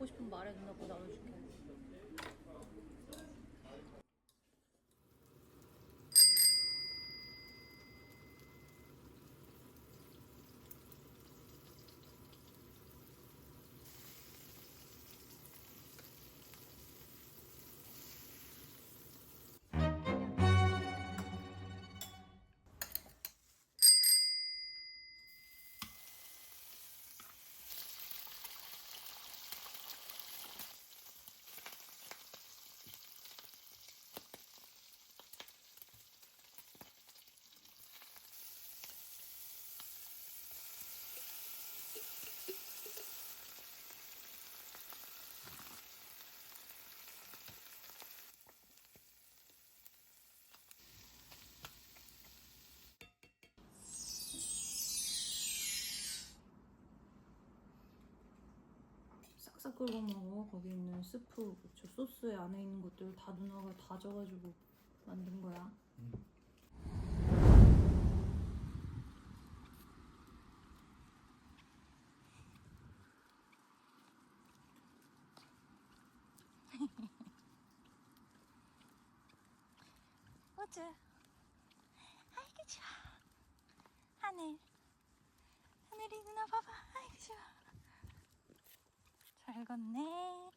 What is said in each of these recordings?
먹고 싶으면 말해. 누나 뭐 나눠줄게. 싹싹 긁어 먹어. 거기 있는 스프, 저 소스에 안에 있는 것들 다 누나가 다져가지고 만든 거야. 우주, 아이고 좋아. 하늘이 누나 봐봐. 아이고 좋아. 잘 걷네.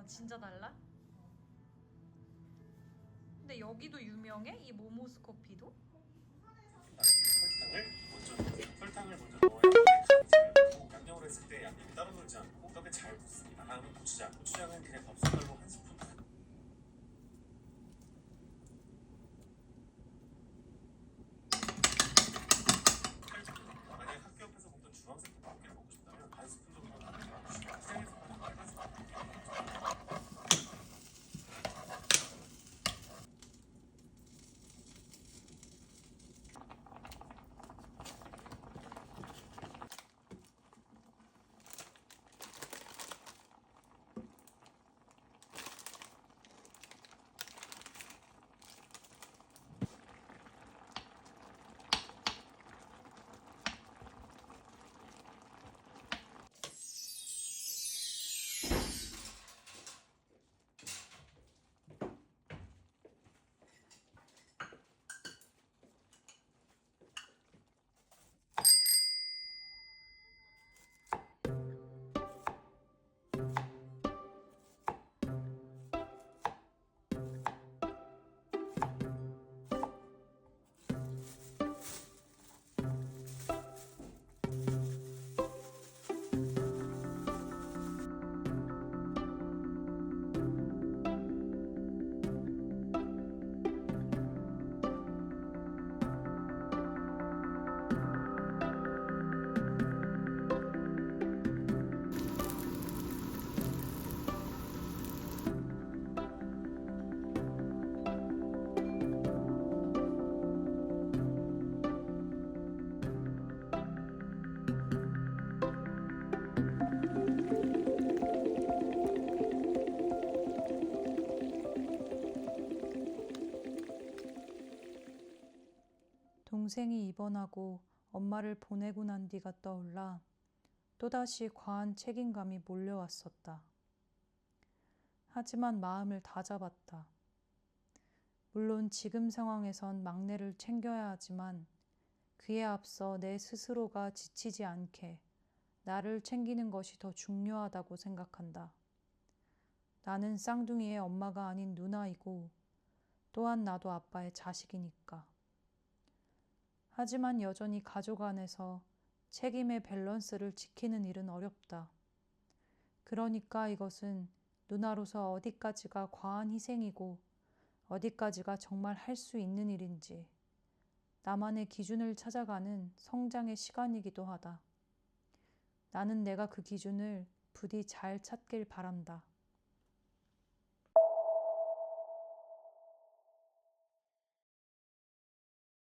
진짜 달라? 근데 여기도 유명해? 이 모모스 커피도? 설탕을 먼저 넣어야 되는데 양념을 했을 때 양념이 따로 놀지 않고 떡에 잘 붙습니다. 다음은 고추장. 고추장은 그냥 밥숟갈로 한 스푼. 만약 학교 옆에서 먹던 주황색 떡볶이를 먹고 싶다면 반 스푼 정도 넣어주시고 시장에서 파는 빨간색 동생이 입원하고 엄마를 보내고 난 뒤가 떠올라 또다시 과한 책임감이 몰려왔었다. 하지만 마음을 다잡았다. 물론 지금 상황에선 막내를 챙겨야 하지만 그에 앞서 내 스스로가 지치지 않게 나를 챙기는 것이 더 중요하다고 생각한다. 나는 쌍둥이의 엄마가 아닌 누나이고 또한 나도 아빠의 자식이니까. 하지만 여전히 가족 안에서 책임의 밸런스를 지키는 일은 어렵다. 그러니까 이것은 누나로서 어디까지가 과한 희생이고 어디까지가 정말 할 수 있는 일인지 나만의 기준을 찾아가는 성장의 시간이기도 하다. 나는 내가 그 기준을 부디 잘 찾길 바란다.